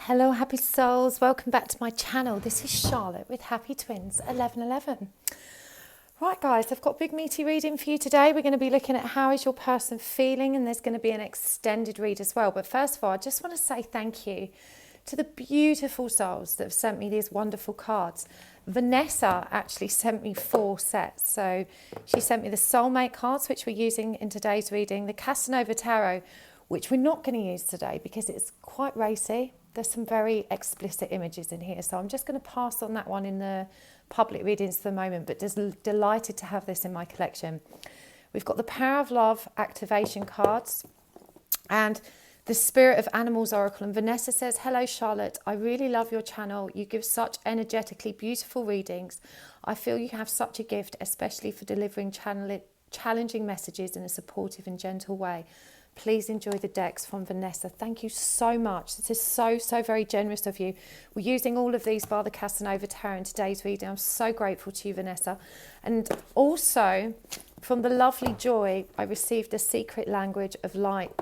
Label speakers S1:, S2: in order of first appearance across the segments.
S1: Hello happy souls, welcome back to my channel. This is Charlotte with Happy Twins 1111. Right guys, I've got a big meaty reading for you today. We're going to be looking at how is your person feeling, and there's going to be an extended read as well. But first of all, I just want to say thank you to the beautiful souls that have sent me these wonderful cards. Vanessa actually sent me 4 sets. So she sent me the soulmate cards, which we're using in today's reading, the Casanova Tarot, which we're not going to use today because it's quite racy. There's some very explicit images in here, so I'm just going to pass on that one in the public readings for the moment, but just delighted to have this in my collection. We've got the Power of Love activation cards and the Spirit of Animals Oracle. And Vanessa says, hello Charlotte, I really love your channel. You give such energetically beautiful readings. I feel you have such a gift, especially for delivering challenging messages in a supportive and gentle way. Please enjoy the decks from Vanessa. Thank you so much. This is so very generous of you. We're using all of these by the Casanova Tarot in today's reading. I'm so grateful to you, Vanessa. And also, from the lovely Joy, I received the Secret Language of Light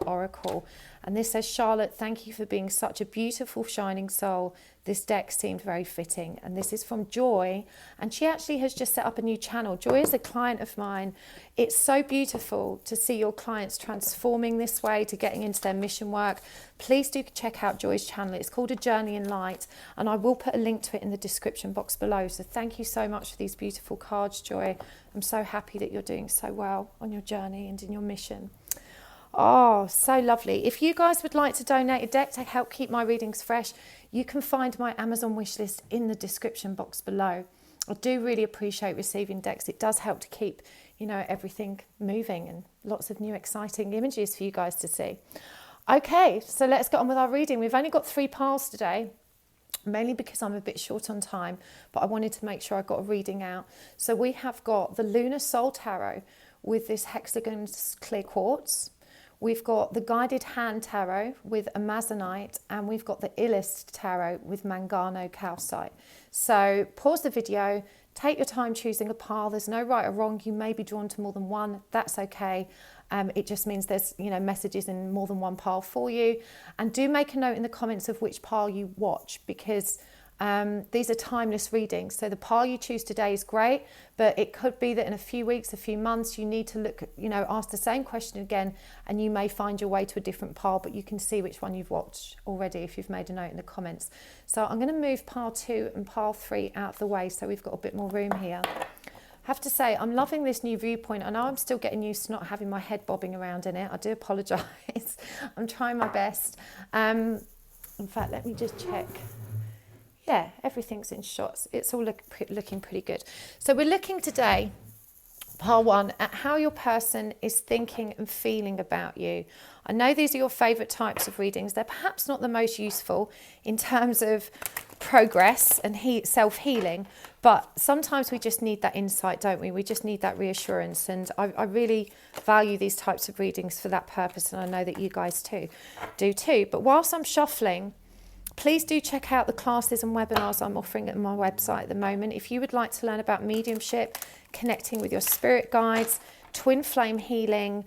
S1: Oracle. And this says, Charlotte, thank you for being such a beautiful, shining soul. This deck seemed very fitting. And this is from Joy. And she actually has just set up a new channel. Joy is a client of mine. It's so beautiful to see your clients transforming this way, to getting into their mission work. Please do check out Joy's channel. It's called A Journey in Light. And I will put a link to it in the description box below. So thank you so much for these beautiful cards, Joy. I'm so happy that you're doing so well on your journey and in your mission. Oh, so lovely. If you guys would like to donate a deck to help keep my readings fresh, you can find my Amazon wishlist in the description box below. I do really appreciate receiving decks. It does help to keep, everything moving and lots of new exciting images for you guys to see. Okay, so let's get on with our reading. We've only got 3 piles today, mainly because I'm a bit short on time, but I wanted to make sure I got a reading out. So we have got the Lunar Soul Tarot with this hexagon clear quartz. We've got the Guided Hand Tarot with Amazonite, and we've got the Illest Tarot with Mangano Calcite. So pause the video, take your time choosing a pile. There's no right or wrong. You may be drawn to more than one. That's okay. It just means there's messages in more than one pile for you. And do make a note in the comments of which pile you watch, because these are timeless readings. So the pile you choose today is great, but it could be that in a few weeks, a few months, you need to look, ask the same question again, and you may find your way to a different pile, but you can see which one you've watched already if you've made a note in the comments. So I'm going to move pile 2 and pile 3 out of the way so we've got a bit more room here. I have to say, I'm loving this new viewpoint. I know I'm still getting used to not having my head bobbing around in it. I do apologise. I'm trying my best. In fact, let me just check. Yeah, everything's in shots. It's all looking pretty good. So we're looking today, pile 1, at how your person is thinking and feeling about you. I know these are your favourite types of readings. They're perhaps not the most useful in terms of progress and self-healing, but sometimes we just need that insight, don't we? We just need that reassurance, and I really value these types of readings for that purpose, and I know that you guys do too. But whilst I'm shuffling, please do check out the classes and webinars I'm offering at my website at the moment. If you would like to learn about mediumship, connecting with your spirit guides, twin flame healing,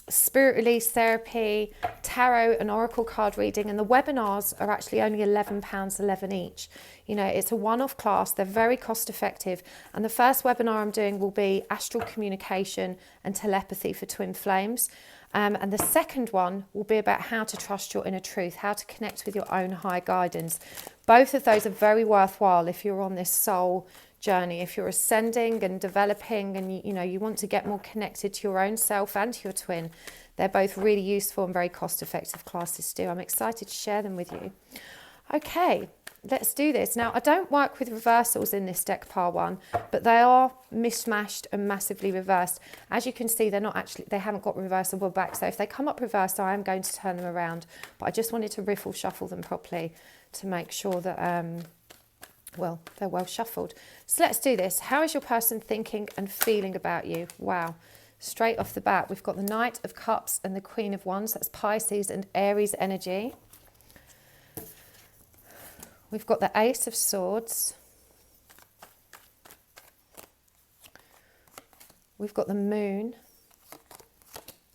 S1: spirit release therapy, tarot and oracle card reading, and the webinars are actually only £11.11 each. It's a one-off class. They're very cost effective. And the first webinar I'm doing will be astral communication and telepathy for twin flames. And the second one will be about how to trust your inner truth, how to connect with your own higher guidance. Both of those are very worthwhile if you're on this soul journey, if you're ascending and developing and you want to get more connected to your own self and to your twin. They're both really useful and very cost-effective classes to do. I'm excited to share them with you. Okay, let's do this. Now, I don't work with reversals in this deck, pile 1, but they are mishmashed and massively reversed. As you can see, they haven't got reversible back. So if they come up reversed, I am going to turn them around. But I just wanted to riffle shuffle them properly to make sure that, they're well shuffled. So let's do this. How is your person thinking and feeling about you? Wow. Straight off the bat, we've got the Knight of Cups and the Queen of Wands. That's Pisces and Aries energy. We've got the Ace of Swords. We've got the Moon.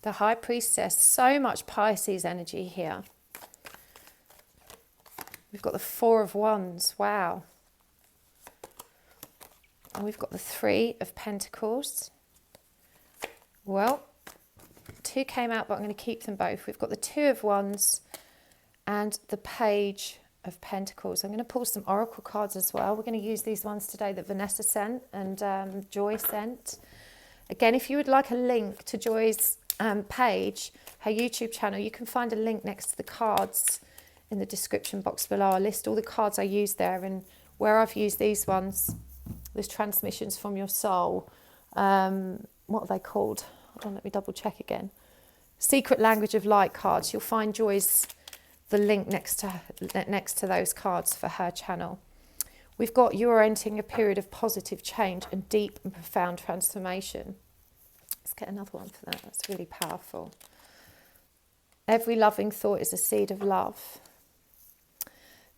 S1: The High Priestess. So much Pisces energy here. We've got the Four of Wands. Wow. And we've got the Three of Pentacles. Well, two came out, but I'm going to keep them both. We've got the Two of Wands and the Page of Pentacles. I'm going to pull some oracle cards as well. We're going to use these ones today that Vanessa sent and Joy sent. Again, if you would like a link to Joy's page, her YouTube channel, you can find a link next to the cards in the description box below. I list all the cards I use there, and where I've used these ones, there's transmissions from your soul. What are they called? Hold on, let me double check again. Secret Language of Light cards. You'll find Joy's the link next to those cards for her channel. We've got you are entering a period of positive change and deep and profound transformation. Let's get another one for that. That's really powerful. Every loving thought is a seed of love.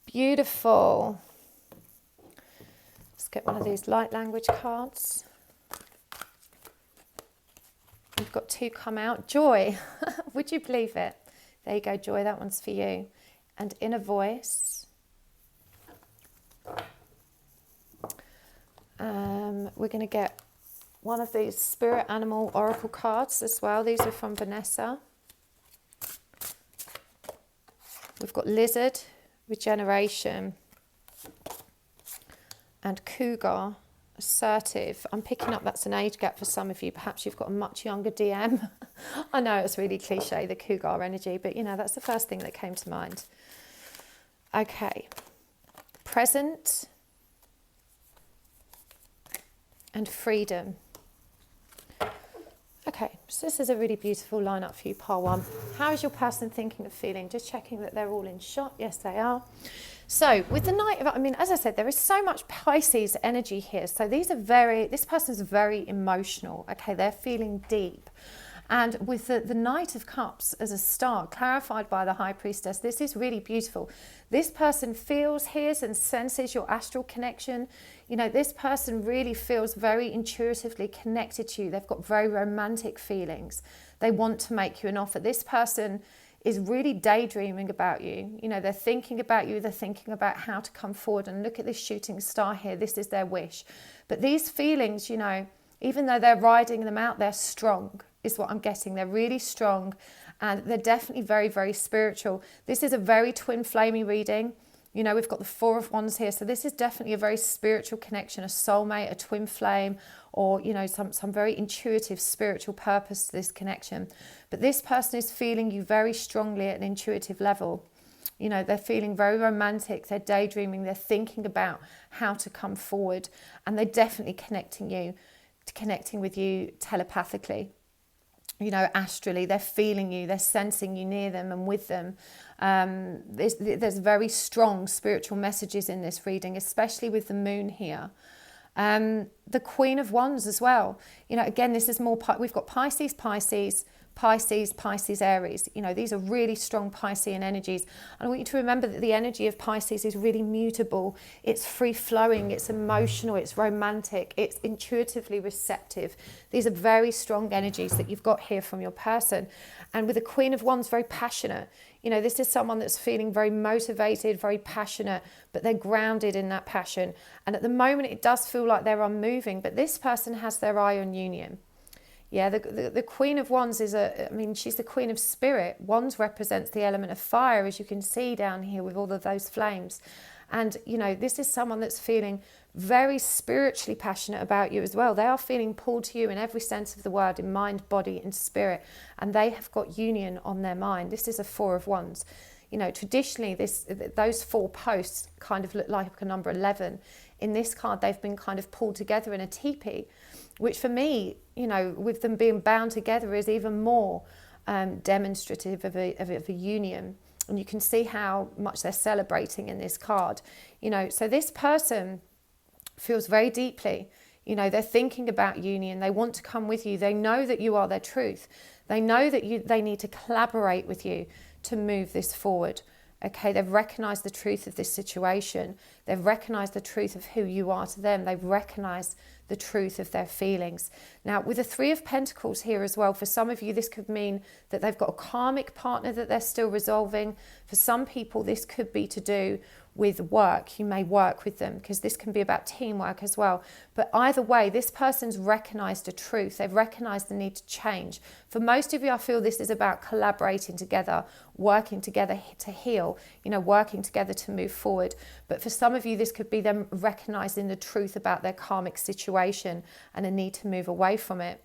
S1: Beautiful. Let's get one of these light language cards. We've got two come out. Joy. Would you believe it? There you go, Joy. That one's for you. And Inner Voice. We're going to get one of these Spirit Animal Oracle cards as well. These are from Vanessa. We've got Lizard, Regeneration, and Cougar, Assertive. I'm picking up that's an age gap for some of you. Perhaps you've got a much younger DM. I know it's really cliche, the Cougar energy, but you know, that's the first thing that came to mind. Okay. Present and Freedom. Okay, so this is a really beautiful lineup for you, pile one. How is your person thinking and feeling? Just checking that they're all in shot. Yes, they are. So with the Knight of, I mean, as I said, there is so much Pisces energy here. So these are this person's very emotional. Okay, they're feeling deep. And with the Knight of Cups as a star, clarified by the High Priestess, this is really beautiful. This person feels, hears and senses your astral connection. You know, this person really feels very intuitively connected to you. They've got very romantic feelings. They want to make you an offer. This person is really daydreaming about you. You know, they're thinking about you. They're thinking about how to come forward. And look at this shooting star here. This is their wish. But these feelings, you know, even though they're riding them out, they're strong, is what I'm getting. They're really strong, and they're definitely very, very spiritual. This is a very twin flamey reading. You know, we've got the Four of Wands here. So this is definitely a very spiritual connection, a soulmate, a twin flame, or, you know, some very intuitive spiritual purpose to this connection. But this person is feeling you very strongly at an intuitive level. You know, they're feeling very romantic. They're daydreaming. They're thinking about how to come forward, and they're definitely connecting with you telepathically. You know, astrally, they're feeling you, they're sensing you near them and with them. There's very strong spiritual messages in this reading, especially with the moon here. The Queen of Wands as well. You know, again, this is more, we've got Pisces, Aries. You know, these are really strong Piscean energies. And I want you to remember that the energy of Pisces is really mutable. It's free-flowing, it's emotional, it's romantic, it's intuitively receptive. These are very strong energies that you've got here from your person. And with the Queen of Wands, very passionate. You know, this is someone that's feeling very motivated, very passionate, but they're grounded in that passion. And at the moment, it does feel like they're unmoving, but this person has their eye on union. Yeah, the Queen of Wands is she's the Queen of Spirit. Wands represents the element of fire, as you can see down here with all of those flames. And, you know, this is someone that's feeling very spiritually passionate about you as well. They are feeling pulled to you in every sense of the word, in mind, body, and spirit. And they have got union on their mind. This is a Four of Wands. You know, traditionally, those four posts kind of look like a number 11. In this card, they've been kind of pulled together in a teepee, which for me, you know, with them being bound together is even more demonstrative of a union. And you can see how much they're celebrating in this card. You know, so this person feels very deeply, you know, they're thinking about union. They want to come with you. They know that you are their truth. They know that they need to collaborate with you to move this forward. Okay, they've recognized the truth of this situation. They've recognized the truth of who you are to them. They've recognized the truth of their feelings. Now, with the Three of Pentacles here as well, for some of you, this could mean that they've got a karmic partner that they're still resolving. For some people, this could be to do with work. You may work with them, because this can be about teamwork as well. But either way, this person's recognized a truth. They've recognized the need to change. For most of you, I feel this is about collaborating together, working together to heal, working together to move forward. But for some of you, this could be them recognizing the truth about their karmic situation and a need to move away from it.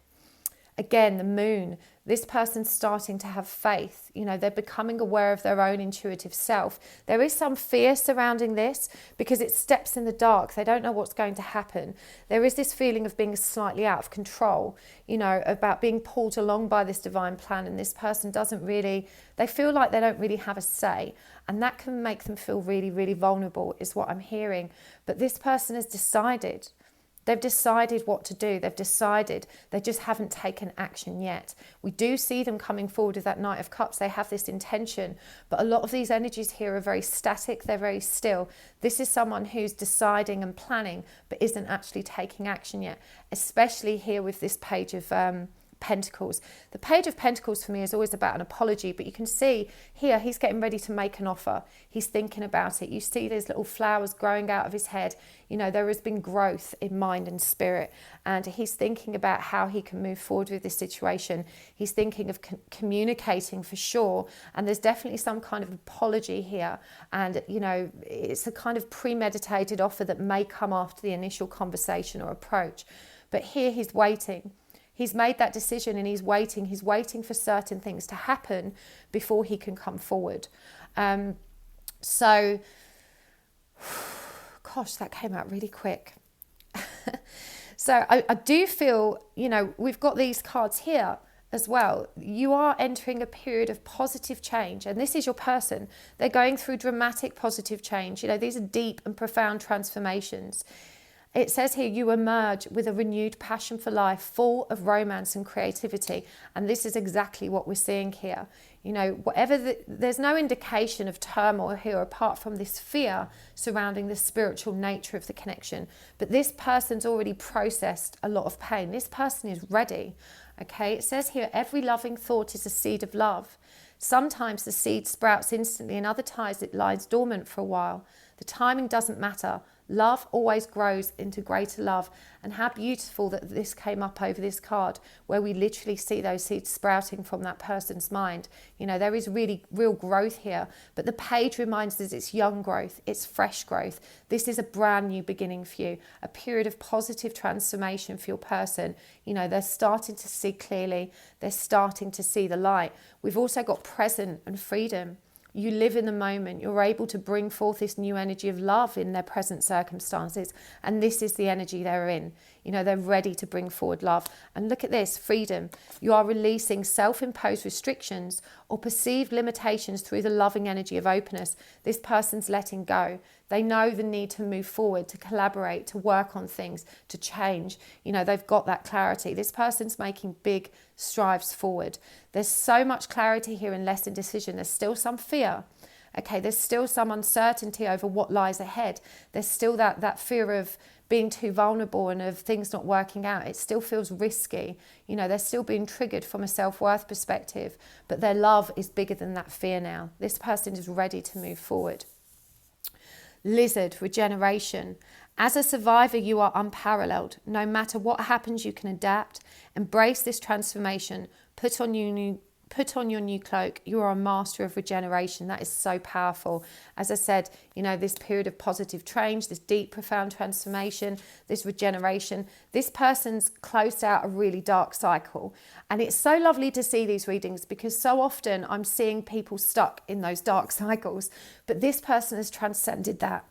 S1: Again, the moon, this person's starting to have faith. They're becoming aware of their own intuitive self. There is some fear surrounding this because it steps in the dark. They don't know what's going to happen. There is this feeling of being slightly out of control, about being pulled along by this divine plan. And this person they feel like they don't really have a say. And that can make them feel really, really vulnerable, is what I'm hearing. But this person has decided. They've decided what to do. They've decided. They just haven't taken action yet. We do see them coming forward with that Knight of Cups. They have this intention, but a lot of these energies here are very static. They're very still. This is someone who's deciding and planning, but isn't actually taking action yet, especially here with this Page of Pentacles. The Page of Pentacles for me is always about an apology, but you can see here he's getting ready to make an offer. He's thinking about it. You see these little flowers growing out of his head. There has been growth in mind and spirit, and he's thinking about how he can move forward with this situation. He's thinking of communicating for sure, and there's definitely some kind of apology here, and it's a kind of premeditated offer that may come after the initial conversation or approach. But here he's waiting. He's made that decision and he's waiting. He's waiting for certain things to happen before he can come forward. Gosh, that came out really quick. So I do feel, we've got these cards here as well. You are entering a period of positive change, and this is your person. They're going through dramatic positive change. These are deep and profound transformations. It says here, you emerge with a renewed passion for life, full of romance and creativity. And this is exactly what we're seeing here. There's no indication of turmoil here apart from this fear surrounding the spiritual nature of the connection. But this person's already processed a lot of pain. This person is ready. Okay, it says here, every loving thought is a seed of love. Sometimes the seed sprouts instantly, and other times it lies dormant for a while. The timing doesn't matter. Love always grows into greater love. And how beautiful that this came up over this card, where we literally see those seeds sprouting from that person's mind. There is really real growth here, but the page reminds us it's young growth, it's fresh growth. This is a brand new beginning for you, a period of positive transformation for your person. They're starting to see clearly, they're starting to see the light. We've also got present and freedom. You live in the moment. You're able to bring forth this new energy of love in their present circumstances. And this is the energy they're in. They're ready to bring forward love. And look at this, freedom. You are releasing self-imposed restrictions or perceived limitations through the loving energy of openness. This person's letting go. They know the need to move forward, to collaborate, to work on things, to change. They've got that clarity. This person's making big strides forward. There's so much clarity here and less indecision. There's still some fear. Okay, there's still some uncertainty over what lies ahead. There's still that fear of being too vulnerable and of things not working out. It still feels risky. They're still being triggered from a self-worth perspective, but their love is bigger than that fear now. This person is ready to move forward. Lizard, regeneration. As a survivor, you are unparalleled. No matter what happens, you can adapt. Embrace this transformation. Put on your new cloak. You are a master of regeneration. That is so powerful. As I said, this period of positive change, this deep, profound transformation, this regeneration. This person's closed out a really dark cycle. And it's so lovely to see these readings, because so often I'm seeing people stuck in those dark cycles. But this person has transcended that.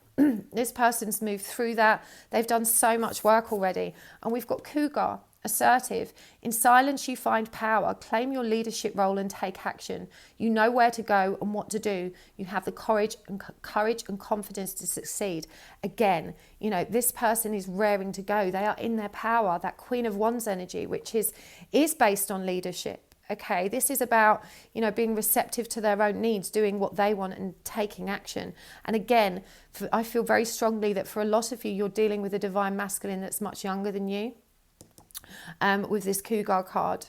S1: This person's moved through that. They've done so much work already. And we've got Cougar, assertive. In silence, you find power. Claim your leadership role and take action. You know where to go and what to do. You have the courage and confidence to succeed. Again, this person is raring to go. They are in their power. That Queen of Wands energy, which is based on leadership. okay? This is about, being receptive to their own needs, doing what they want and taking action. And again, I feel very strongly that for a lot of you, you're dealing with a divine masculine that's much younger than you, with this Cougar card.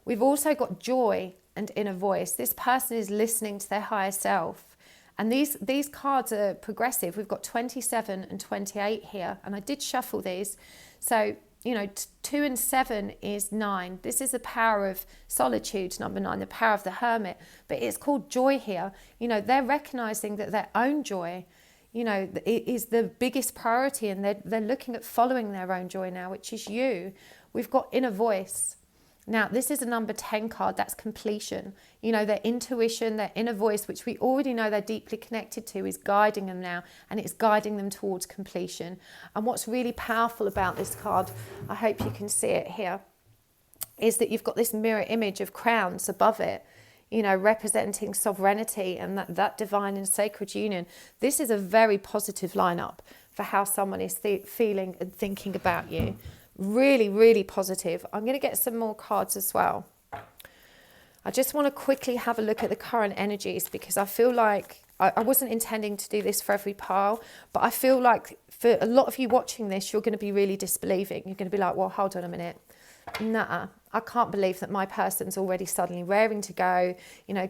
S1: We've also got joy and inner voice. This person is listening to their higher self. And these cards are progressive. We've got 27 and 28 here. And I did shuffle these. So, 2 and 7 is 9. This is the power of solitude, number 9, the power of the hermit. But it's called joy here. They're recognizing that their own joy, it is the biggest priority. And they're looking at following their own joy now, which is you. We've got inner voice. Now, this is a number 10 card. That's completion. Their intuition, their inner voice, which we already know they're deeply connected to, is guiding them now, and it's guiding them towards completion. And what's really powerful about this card, I hope you can see it here, is that you've got this mirror image of crowns above it, representing sovereignty and that divine and sacred union. This is a very positive lineup for how someone is feeling and thinking about you. Really, really positive. I'm going to get some more cards as well. I just want to quickly have a look at the current energies, because I feel like I wasn't intending to do this for every pile, but I feel like for a lot of you watching this, you're going to be really disbelieving. You're going to be like, well, hold on a minute. Nah, I can't believe that my person's already suddenly raring to go,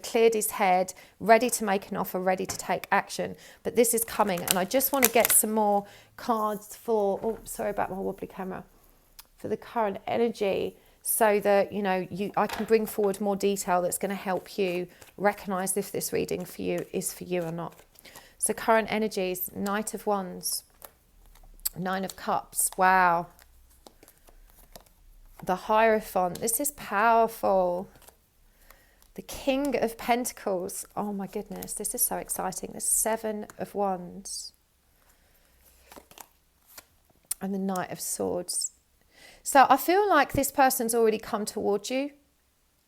S1: cleared his head, ready to make an offer, ready to take action. But this is coming, and I just want to get some more cards for, oh, sorry about my wobbly camera, for the current energy, so that I can bring forward more detail that's going to help you recognize if this reading for you is for you or not. So current energies: Knight of Wands, 9 of Cups, wow, the Hierophant, this is powerful, the King of Pentacles, oh my goodness, this is so exciting, the 7 of Wands, and the Knight of Swords. So I feel like this person's already come towards you.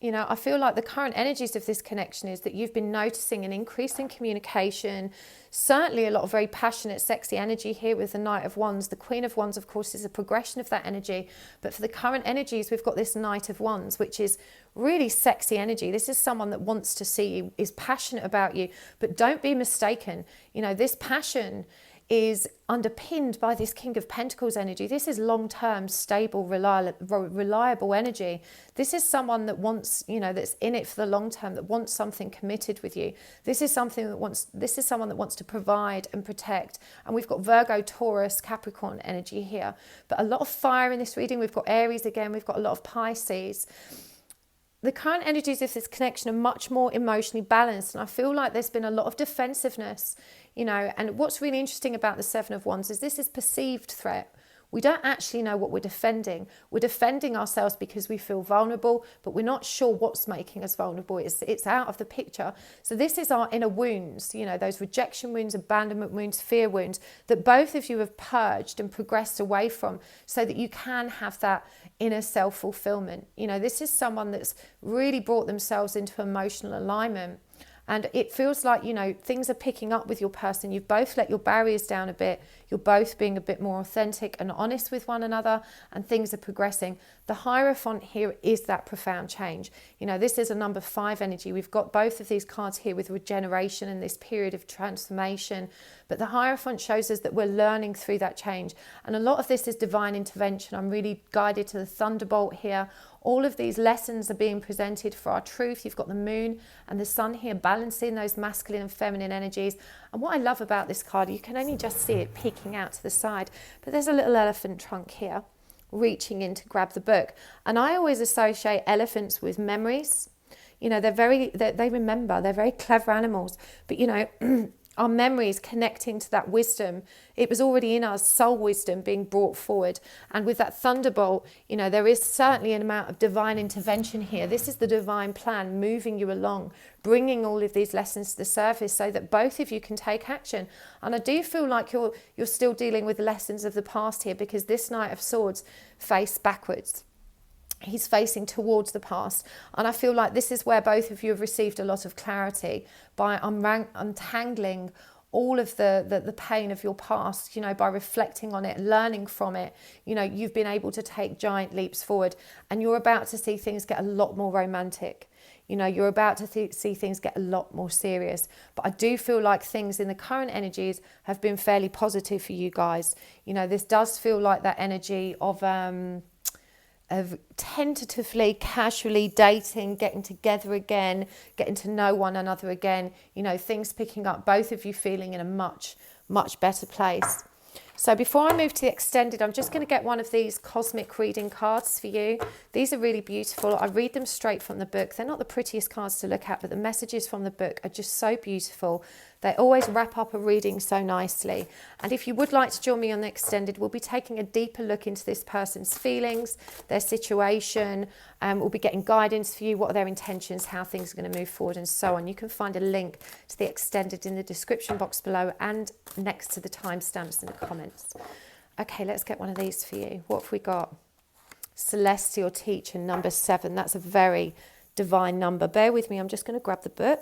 S1: I feel like the current energies of this connection is that you've been noticing an increase in communication, certainly a lot of very passionate, sexy energy here with the Knight of Wands. The Queen of Wands, of course, is a progression of that energy. But for the current energies, we've got this Knight of Wands, which is really sexy energy. This is someone that wants to see you, is passionate about you. But don't be mistaken. This passion is underpinned by this King of Pentacles energy. This is long-term, stable, reliable energy. This is someone that wants, that's in it for the long term, that wants something committed with you. This is someone that wants to provide and protect. And we've got Virgo, Taurus, Capricorn energy here. But a lot of fire in this reading. We've got Aries again. We've got a lot of Pisces. The current energies of this connection are much more emotionally balanced, and I feel like there's been a lot of defensiveness, and what's really interesting about the 7 of Wands is this is perceived threat. We don't actually know what we're defending. We're defending ourselves because we feel vulnerable, but we're not sure what's making us vulnerable. It's out of the picture. So this is our inner wounds, those rejection wounds, abandonment wounds, fear wounds that both of you have purged and progressed away from, so that you can have that inner self-fulfillment. This is someone that's really brought themselves into emotional alignment. And it feels like, things are picking up with your person. You've both let your barriers down a bit. You're both being a bit more authentic and honest with one another, and things are progressing. The Hierophant here is that profound change. This is a number 5 energy. We've got both of these cards here with regeneration and this period of transformation. But the Hierophant shows us that we're learning through that change. And a lot of this is divine intervention. I'm really guided to the Thunderbolt here. All of these lessons are being presented for our truth. You've got the Moon and the Sun here balancing those masculine and feminine energies. And what I love about this card, you can only just see it peeking out to the side, but there's a little elephant trunk here reaching in to grab the book. And I always associate elephants with memories. They remember, they're very clever animals, but our memories connecting to that wisdom, it was already in us, soul wisdom being brought forward. And with that Thunderbolt, there is certainly an amount of divine intervention here. This is the divine plan moving you along, bringing all of these lessons to the surface so that both of you can take action. And I do feel like you're still dealing with lessons of the past here, because this Knight of Swords face backwards. He's facing towards the past. And I feel like this is where both of you have received a lot of clarity by untangling all of the pain of your past, you know, by reflecting on it, learning from it, you know, you've been able to take giant leaps forward, and you're about to see things get a lot more romantic. You know, you're about to see things get a lot more serious. But I do feel like things in the current energies have been fairly positive for you guys. You know, this does feel like that energy of tentatively, casually dating, getting together again, getting to know one another again. You know, things picking up, both of you feeling in a much, much better place. So before I move to the extended, I'm just going to get one of these cosmic reading cards for you. These are really beautiful. I read them straight from the book. They're not the prettiest cards to look at, but the messages from the book are just so beautiful. They always wrap up a reading so nicely. And if you would like to join me on the extended, we'll be taking a deeper look into this person's feelings, their situation. We'll be getting guidance for you, what are their intentions, how things are going to move forward, and so on. You can find a link to the extended in the description box below and next to the timestamps in the comments. Okay, let's get one of these for you. What have we got? Celestial Teacher, number 7. That's a very divine number. Bear with me, I'm just going to grab the book.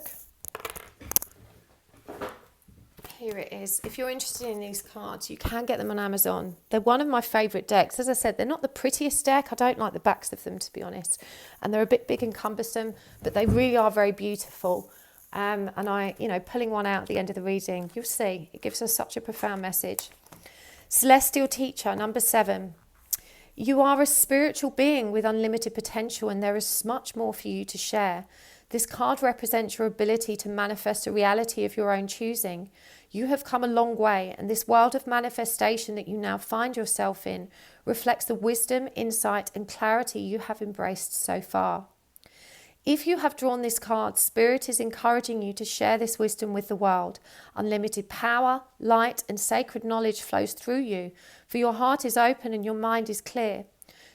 S1: Here it is. If you're interested in these cards, you can get them on Amazon. They're one of my favourite decks. As I said, they're not the prettiest deck. I don't like the backs of them, to be honest. And they're a bit big and cumbersome, but they really are very beautiful. And I, you know, pulling one out at the end of the reading, you'll see, it gives us such a profound message. Celestial Teacher, number 7. You are a spiritual being with unlimited potential, and there is much more for you to share. This card represents your ability to manifest a reality of your own choosing. You have come a long way, and this world of manifestation that you now find yourself in reflects the wisdom, insight, and clarity you have embraced so far. If you have drawn this card, Spirit is encouraging you to share this wisdom with the world. Unlimited power, light, and sacred knowledge flows through you, for your heart is open and your mind is clear.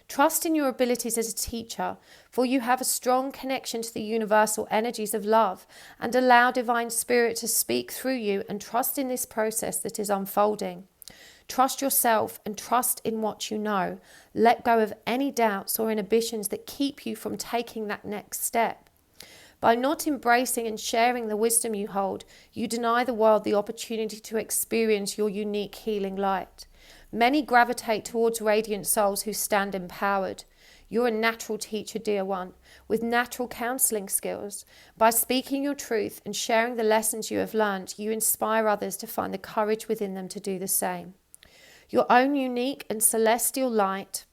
S1: Trust in your abilities as a teacher, for you have a strong connection to the universal energies of love, and allow Divine Spirit to speak through you, and trust in this process that is unfolding. Trust yourself and trust in what you know. Let go of any doubts or inhibitions that keep you from taking that next step. By not embracing and sharing the wisdom you hold, you deny the world the opportunity to experience your unique healing light. Many gravitate towards radiant souls who stand empowered. You're a natural teacher, dear one, with natural counselling skills. By speaking your truth and sharing the lessons you have learned, you inspire others to find the courage within them to do the same. Your own unique and celestial light,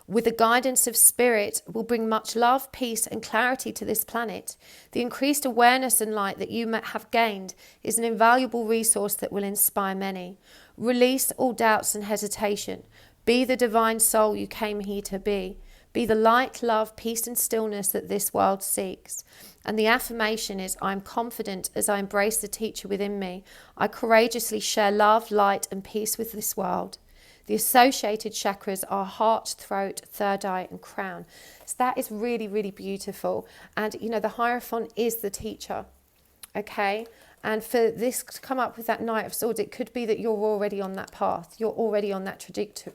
S1: with the guidance of Spirit, will bring much love, peace, and clarity to this planet. The increased awareness and light that you have gained is an invaluable resource that will inspire many. Release all doubts and hesitation. Be the divine soul you came here to be. Be the light, love, peace, and stillness that this world seeks. And the affirmation is, I am confident as I embrace the teacher within me. I courageously share love, light, and peace with this world. The associated chakras are heart, throat, third eye, and crown. So that is really, really beautiful. And, you know, the Hierophant is the teacher, okay? And for this to come up with that Knight of Swords, it could be that you're already on that path. You're already on that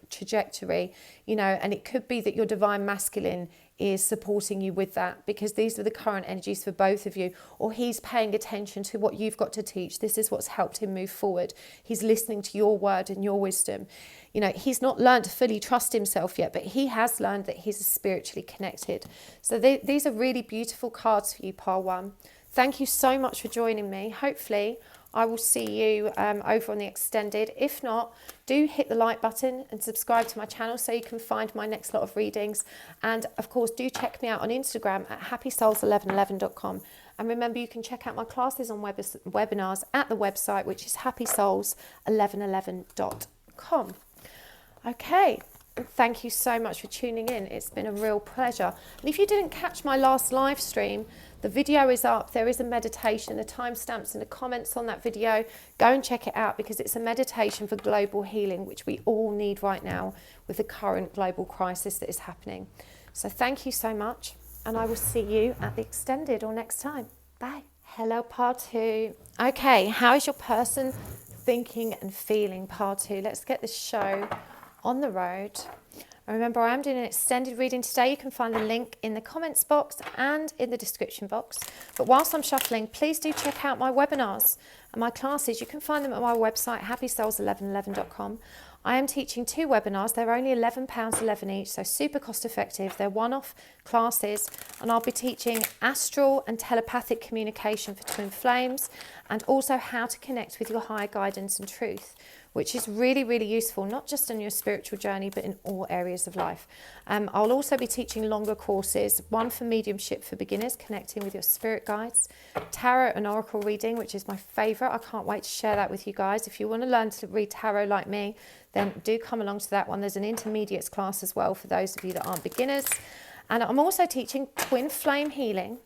S1: trajectory, you know, and it could be that your Divine Masculine is supporting you with that, because these are the current energies for both of you, or he's paying attention to what you've got to teach. This is what's helped him move forward. He's listening to your word and your wisdom. You know, he's not learned to fully trust himself yet, but he has learned that he's spiritually connected. So these are really beautiful cards for you, Pile 1. Thank you so much for joining me. Hopefully I will see you over on the extended. If not, do hit the like button and subscribe to my channel so you can find my next lot of readings. And of course, do check me out on Instagram at happysouls1111.com. And remember, you can check out my classes on webinars at the website, which is happysouls1111.com. Okay. Thank you so much for tuning in. It's been a real pleasure. And if you didn't catch my last live stream, the video is up. There is a meditation, the timestamps in the comments on that video. Go and check it out, because it's a meditation for global healing, which we all need right now with the current global crisis that is happening. So thank you so much, and I will see you at the extended or next time. Bye. Hello, part 2. Okay, how is your person thinking and feeling? Part 2. Let's get this show on the road. And remember, I am doing an extended reading today. You can find the link in the comments box and in the description box. But whilst I'm shuffling, please do check out my webinars and my classes. You can find them at my website, happysouls1111.com. I am teaching 2 webinars. They're only £11.11 each, so super cost effective. They're one-off classes, and I'll be teaching astral and telepathic communication for twin flames, and also how to connect with your higher guidance and truth, which is really, really useful, not just in your spiritual journey, but in all areas of life. I'll also be teaching longer courses, one for mediumship for beginners, connecting with your spirit guides, tarot and oracle reading, which is my favourite. I can't wait to share that with you guys. If you want to learn to read tarot like me, then do come along to that one. There's an intermediates class as well for those of you that aren't beginners. And I'm also teaching twin flame healing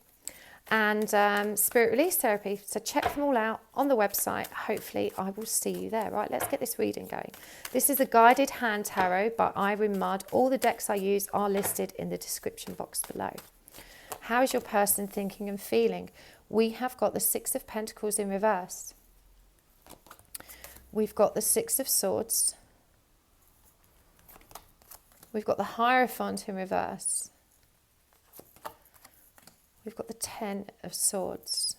S1: and spirit release therapy. So check them all out on the website. Hopefully I will see you there. Right, let's get this reading going. This is a guided hand tarot by Irene Mudd. All the decks I use are listed in the description box below. How is your person thinking and feeling? We have got the 6 of Pentacles in reverse. We've got the 6 of Swords. We've got the Hierophant in reverse. We've got the 10 of Swords.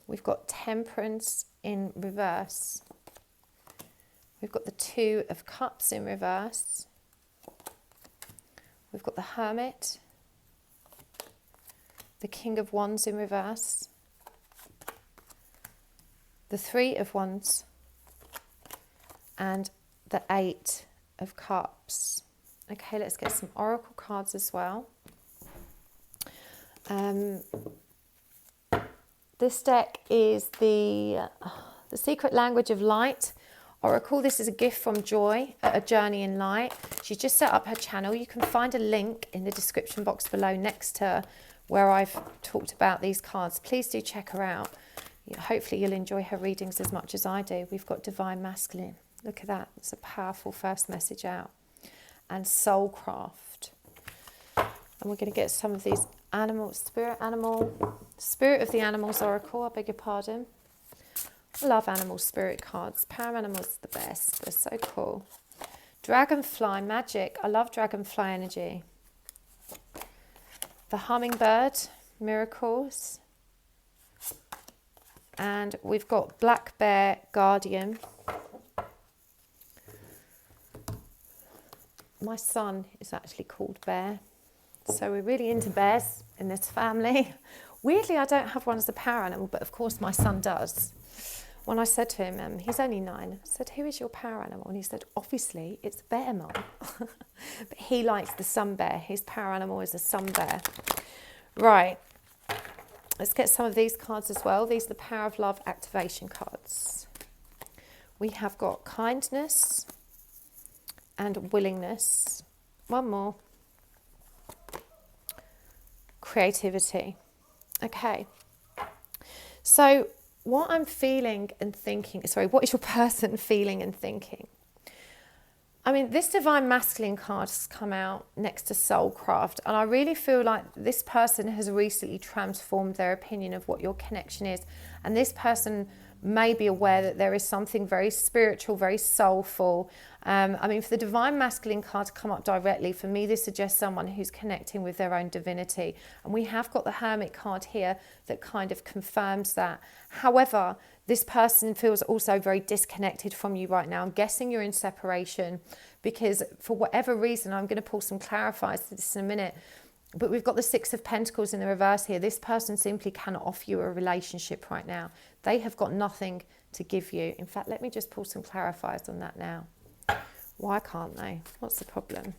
S1: We've got Temperance in reverse. We've got the 2 of Cups in reverse. We've got the Hermit. The King of Wands in reverse. The 3 of Wands. And the 8 of Cups. Okay, let's get some oracle cards as well. This deck is the Secret Language of Light Oracle. This is a gift from Joy, A Journey in Light. She's just set up her channel. You can find a link in the description box below next to where I've talked about these cards. Please do check her out. Hopefully you'll enjoy her readings as much as I do. We've got Divine Masculine. Look at that. It's a powerful first message out. And Soulcraft. And we're going to get some of these Spirit of the Animals Oracle, I beg your pardon. I love animal spirit cards. Power animals are the best. They're so cool. Dragonfly magic. I love dragonfly energy. The Hummingbird, miracles. And we've got Black Bear, guardian. My son is actually called Bear. So we're really into bears in this family. Weirdly, I don't have one as a power animal, but of course my son does. When I said to him, he's only 9, I said, who is your power animal? And he said, obviously, it's bear, Mum. But he likes the sun bear. His power animal is a sun bear. Right. Let's get some of these cards as well. These are the Power of Love activation cards. We have got kindness and willingness. One more. Creativity. Okay. So what I'm feeling and thinking, what is your person feeling and thinking? I mean, this Divine Masculine card has come out next to Soulcraft, and I really feel like this person has recently transformed their opinion of what your connection is, and this person may be aware that there is something very spiritual, very soulful. I mean, for the Divine Masculine card to come up directly, for me, this suggests someone who's connecting with their own divinity. And we have got the Hermit card here that kind of confirms that. However, this person feels also very disconnected from you right now. I'm guessing you're in separation because for whatever reason, I'm going to pull some clarifiers to this in a minute, but we've got the 6 of Pentacles in the reverse here. This person simply cannot offer you a relationship right now. They have got nothing to give you. In fact, let me just pull some clarifiers on that now. Why can't they? What's the problem?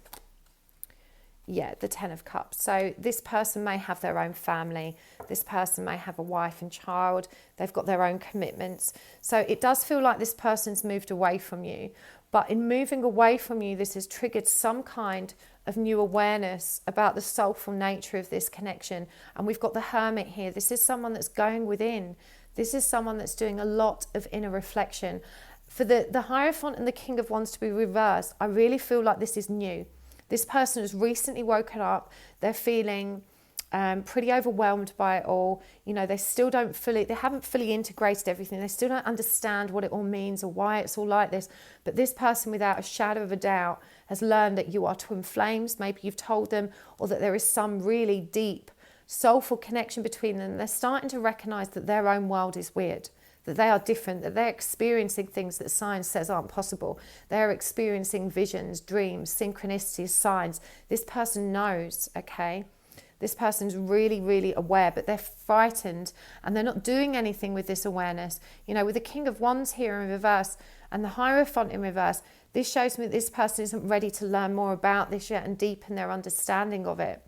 S1: Yeah, the 10 of Cups. So this person may have their own family. This person may have a wife and child. They've got their own commitments. So it does feel like this person's moved away from you. But in moving away from you, this has triggered some kind of new awareness about the soulful nature of this connection. And we've got the Hermit here. This is someone that's going within. This is someone that's doing a lot of inner reflection. For the Hierophant and the King of Wands to be reversed, I really feel like this is new. This person has recently woken up. They're feeling pretty overwhelmed by it all. You know, they haven't fully integrated everything. They still don't understand what it all means or why it's all like this. But this person, without a shadow of a doubt, has learned that you are twin flames. Maybe you've told them, or that there is some really deep, soulful connection between them. They're starting to recognize that their own world is weird, that they are different, that they're experiencing things that science says aren't possible. They're experiencing visions, dreams, synchronicities, signs. This person knows, okay? This person's really, really aware, but they're frightened and they're not doing anything with this awareness. You know, with the King of Wands here in reverse and the Hierophant in reverse, this shows me that this person isn't ready to learn more about this yet and deepen their understanding of it.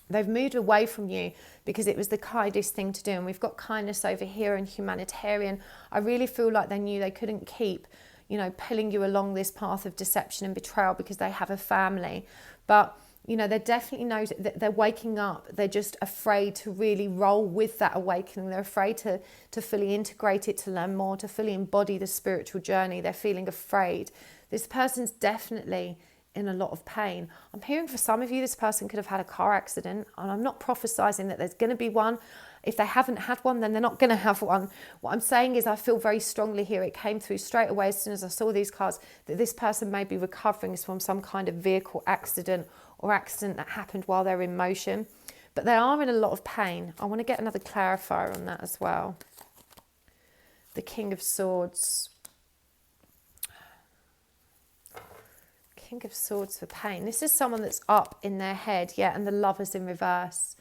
S1: They've moved away from you because it was the kindest thing to do. And we've got kindness over here and humanitarian. I really feel like they knew they couldn't keep, you know, pulling you along this path of deception and betrayal because they have a family. But, you know, they definitely know that they're waking up. They're just afraid to really roll with that awakening. They're afraid to fully integrate it, to learn more, to fully embody the spiritual journey. They're feeling afraid. This person's definitely in a lot of pain. I'm hearing for some of you, this person could have had a car accident, and I'm not prophesizing that there's going to be one. If they haven't had one, then they're not going to have one. What I'm saying is I feel very strongly here. It came through straight away as soon as I saw these cards that this person may be recovering from some kind of vehicle accident or accident that happened while they're in motion. But they are in a lot of pain. I want to get another clarifier on that as well. The King of Swords. King of Swords for pain. This is someone that's up in their head, yeah, and the Lovers in reverse.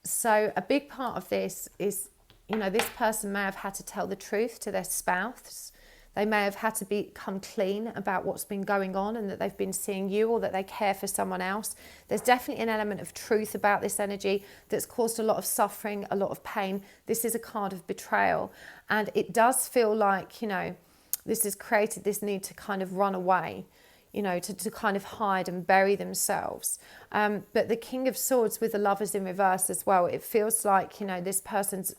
S1: So a big part of this is, you know, this person may have had to tell the truth to their spouse. They may have had to become clean about what's been going on and that they've been seeing you or that they care for someone else. There's definitely an element of truth about this energy that's caused a lot of suffering, a lot of pain. This is a card of betrayal. And it does feel like, you know, this has created this need to kind of run away, you know, to kind of hide and bury themselves. But the King of Swords with the Lovers in reverse as well, it feels like, you know, this person's,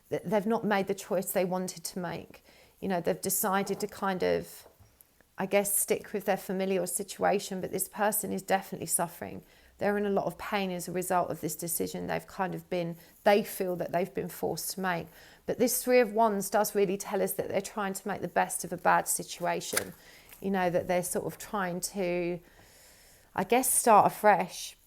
S1: they've not made the choice they wanted to make. You know, they've decided to kind of, I guess, stick with their familiar situation, but this person is definitely suffering. They're in a lot of pain as a result of this decision they feel that they've been forced to make. But this Three of Wands does really tell us that they're trying to make the best of a bad situation. You know, that they're sort of trying to, I guess, start afresh.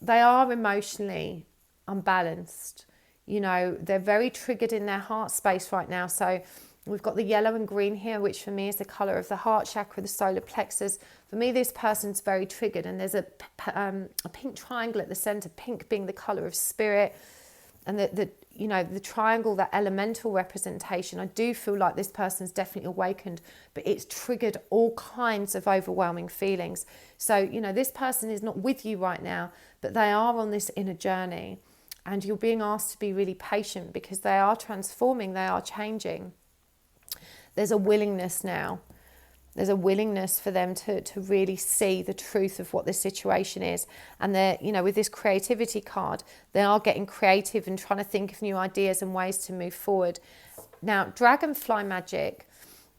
S1: They are emotionally unbalanced. You know, they're very triggered in their heart space right now. So we've got the yellow and green here, which for me is the colour of the heart chakra, the solar plexus. For me, this person's very triggered, and there's a pink triangle at the centre, pink being the colour of spirit. And you know, the triangle, that elemental representation, I do feel like this person's definitely awakened, but it's triggered all kinds of overwhelming feelings. So, you know, this person is not with you right now, but they are on this inner journey, and you're being asked to be really patient because they are transforming, they are changing. There's a willingness now. There's a willingness for them to really see the truth of what this situation is. And they're, you know, with this creativity card, they are getting creative and trying to think of new ideas and ways to move forward. Now, dragonfly magic,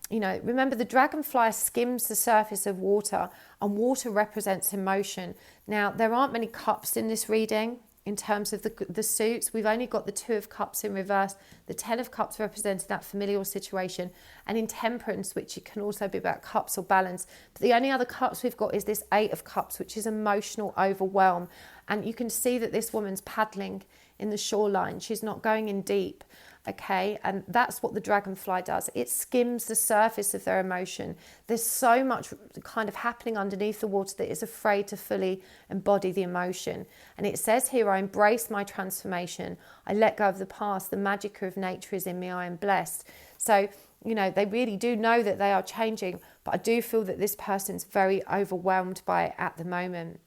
S1: you know, remember the dragonfly skims the surface of water, and water represents emotion. Now, there aren't many cups in this reading. In terms of the suits, we've only got the Two of Cups in reverse, the Ten of Cups representing that familial situation, and in Temperance, which it can also be about cups or balance. But the only other cups we've got is this Eight of Cups, which is emotional overwhelm. And you can see that this woman's paddling in the shoreline. She's not going in deep. Okay, and that's what the dragonfly does. It skims the surface of their emotion. There's so much kind of happening underneath the water that is afraid to fully embody the emotion. And it says here, I embrace my transformation. I let go of the past. The magic of nature is in me. I am blessed. So, you know, they really do know that they are changing, but I do feel that this person's very overwhelmed by it at the moment.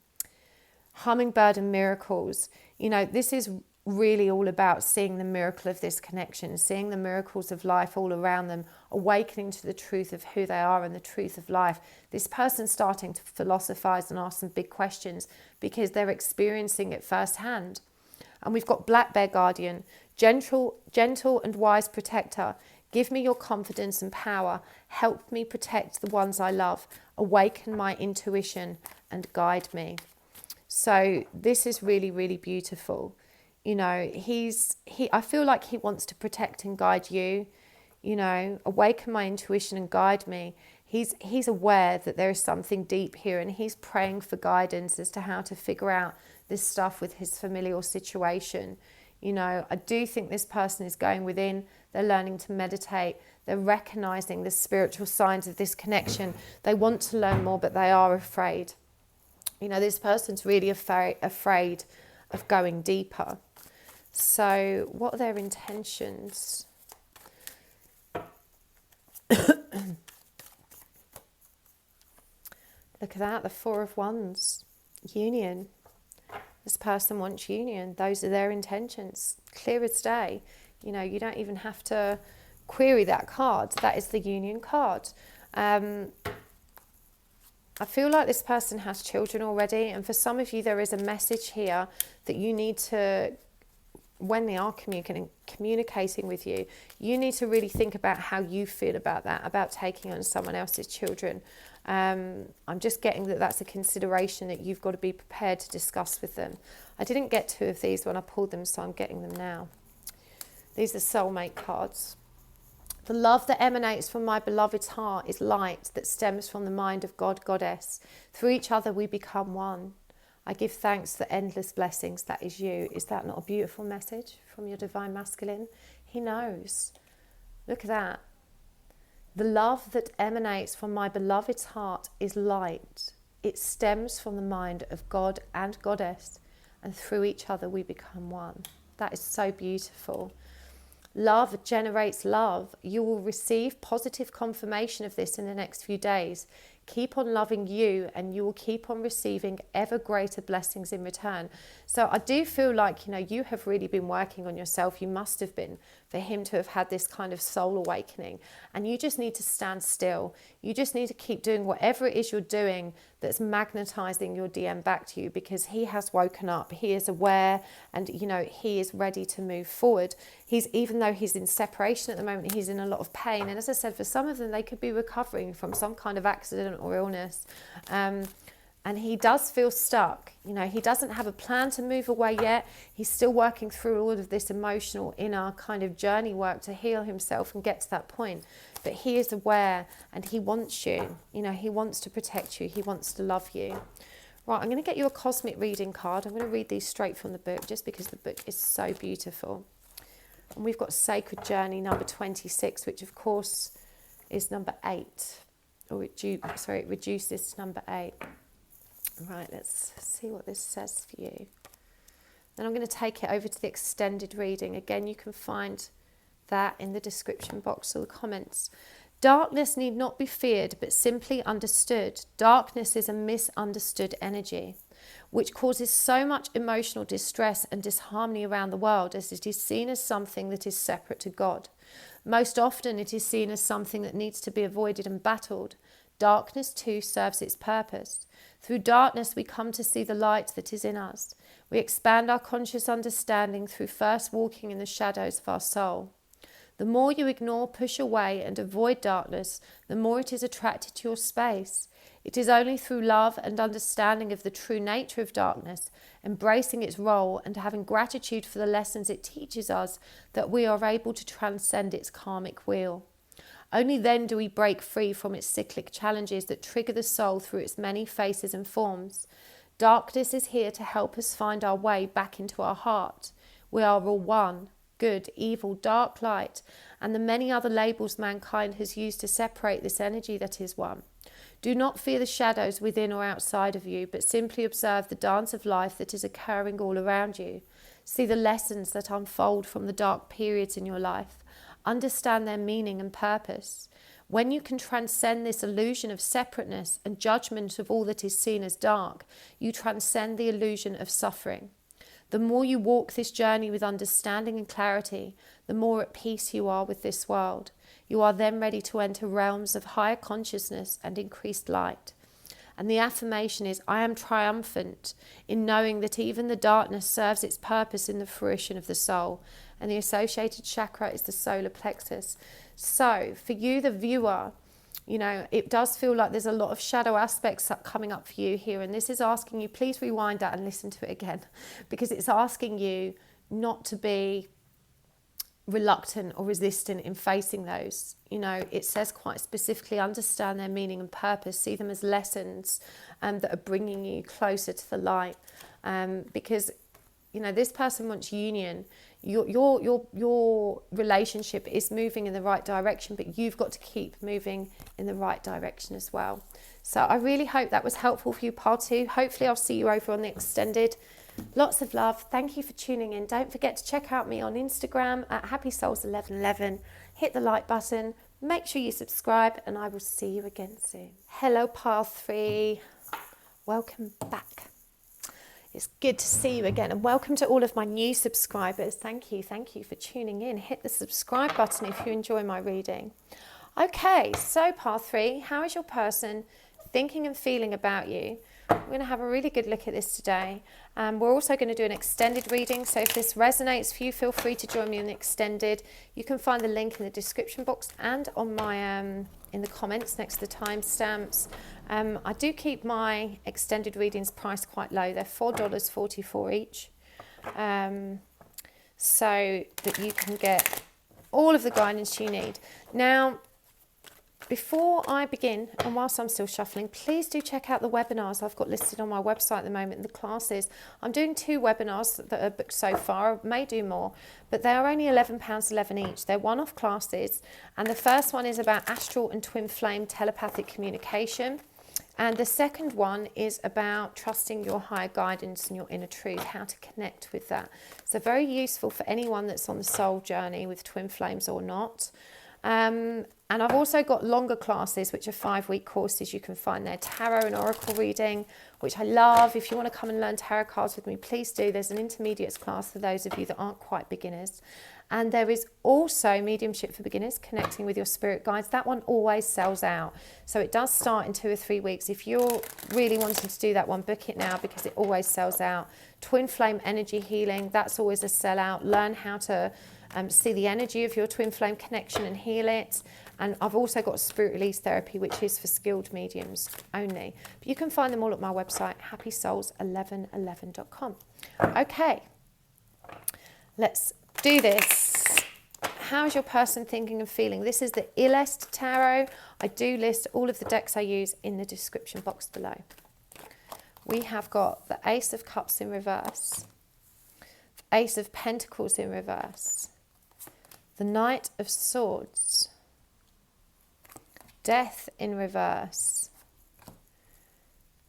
S1: Hummingbird and miracles. You know, this is really all about seeing the miracle of this connection, seeing the miracles of life all around them, awakening to the truth of who they are and the truth of life. This person's starting to philosophize and ask some big questions because they're experiencing it firsthand. And we've got Black Bear Guardian, gentle and wise protector. Give me your confidence and power. Help me protect the ones I love. Awaken my intuition and guide me. So this is really, really beautiful. You know, I feel like he wants to protect and guide you, you know, awaken my intuition and guide me. He's aware that there is something deep here, and he's praying for guidance as to how to figure out this stuff with his familial situation. You know, I do think this person is going within. They're learning to meditate. They're recognizing the spiritual signs of this connection. They want to learn more, but they are afraid. You know, this person's really afraid of going deeper. So what are their intentions? Look at that, the Four of Wands, union. This person wants union. Those are their intentions. Clear as day. You know, you don't even have to query that card. That is the union card. I feel like this person has children already, and for some of you there is a message here that you need to, when they are communicating with you, you need to really think about how you feel about that, about taking on someone else's children. I'm just getting that that's a consideration that you've got to be prepared to discuss with them. I didn't get two of these when I pulled them, so I'm getting them now. These are soulmate cards. The love that emanates from my beloved's heart is light that stems from the mind of God, Goddess. Through each other we become one. I give thanks for endless blessings. That is you. Is that not a beautiful message from your divine masculine? He knows. Look at that. The love that emanates from my beloved's heart is light. It stems from the mind of God and Goddess, and through each other we become one. That is so beautiful. Love generates love. You will receive positive confirmation of this in the next few days. Keep on loving you, and you will keep on receiving ever greater blessings in return. So I do feel like, you know, you have really been working on yourself. You must have been, for him to have had this kind of soul awakening. And you just need to stand still. You just need to keep doing whatever it is you're doing that's magnetizing your DM back to you, because he has woken up. He is aware, and, you know, he is ready to move forward. Even though he's in separation at the moment, he's in a lot of pain. And as I said, for some of them, they could be recovering from some kind of accident or illness. And he does feel stuck. You know, he doesn't have a plan to move away yet. He's still working through all of this emotional inner kind of journey work to heal himself and get to that point. But he is aware, and he wants you. You know, he wants to protect you. He wants to love you. Right, I'm going to get you a cosmic reading card. I'm going to read these straight from the book, just because the book is so beautiful. And we've got Sacred Journey number 26, which of course is number 8. Or it reduces to number 8. Right, let's see what this says for you. Then I'm going to take it over to the extended reading. Again, you can find that in the description box or the comments. Darkness need not be feared, but simply understood. Darkness is a misunderstood energy, which causes so much emotional distress and disharmony around the world, as it is seen as something that is separate to God. Most often it is seen as something that needs to be avoided and battled. Darkness too serves its purpose. Through darkness we come to see the light that is in us. We expand our conscious understanding through first walking in the shadows of our soul. The more you ignore, push away and avoid darkness, the more it is attracted to your space. It is only through love and understanding of the true nature of darkness, embracing its role and having gratitude for the lessons it teaches us, that we are able to transcend its karmic wheel. Only then do we break free from its cyclic challenges that trigger the soul through its many faces and forms. Darkness is here to help us find our way back into our heart. We are all one, good, evil, dark, light, and the many other labels mankind has used to separate this energy that is one. Do not fear the shadows within or outside of you, but simply observe the dance of life that is occurring all around you. See the lessons that unfold from the dark periods in your life. Understand their meaning and purpose. When you can transcend this illusion of separateness and judgment of all that is seen as dark, you transcend the illusion of suffering. The more you walk this journey with understanding and clarity, the more at peace you are with this world. You are then ready to enter realms of higher consciousness and increased light. And the affirmation is, I am triumphant in knowing that even the darkness serves its purpose in the fruition of the soul. And the associated chakra is the solar plexus. So for you, the viewer, you know, it does feel like there's a lot of shadow aspects coming up for you here. And this is asking you, please rewind that and listen to it again, because it's asking you not to be reluctant or resistant in facing those. You know, it says quite specifically, understand their meaning and purpose, see them as lessons that are bringing you closer to the light, because, you know, this person wants union. Your relationship is moving in the right direction, but you've got to keep moving in the right direction as well. So I really hope that was helpful for you, pile 2. Hopefully I'll see you over on the extended. Lots of love. Thank you for tuning in. Don't forget to check out me on Instagram at happysouls1111. Hit the like button. Make sure you subscribe, and I will see you again soon. Hello, pile 3. Welcome back. It's good to see you again, and welcome to all of my new subscribers. Thank you for tuning in. Hit the subscribe button if you enjoy my reading. Okay, so pile 3, how is your person thinking and feeling about you? We're going to have a really good look at this today. We're also going to do an extended reading, so if this resonates for you, feel free to join me in the extended. You can find the link in the description box and on my in the comments next to the timestamps. I do keep my extended readings priced quite low. They're $4.44 each, so that you can get all of the guidance you need. Now, before I begin, and whilst I'm still shuffling, please do check out the webinars I've got listed on my website at the moment, the classes. I'm doing 2 webinars that are booked so far. I may do more, but they are only £11.11 each. They're one-off classes, and the first one is about astral and twin flame telepathic communication, and the second one is about trusting your higher guidance and your inner truth, how to connect with that. So very useful for anyone that's on the soul journey with twin flames or not. And I've also got longer classes, which are 5-week courses. You can find there tarot and oracle reading, which I love. If you want to come and learn tarot cards with me, please do. There's an intermediates class for those of you that aren't quite beginners. And there is also mediumship for beginners, connecting with your spirit guides. That one always sells out. So it does start in 2 or 3 weeks. If you're really wanting to do that one, book it now, because it always sells out. Twin flame energy healing, that's always a sellout. Learn how to see the energy of your twin flame connection and heal it. And I've also got spirit release therapy, which is for skilled mediums only. But you can find them all at my website, happysouls1111.com. Okay, let's do this. How's your person thinking and feeling? This is the illest tarot. I do list all of the decks I use in the description box below. We have got the Ace of Cups in reverse, the Ace of Pentacles in reverse, the Knight of Swords, Death in reverse,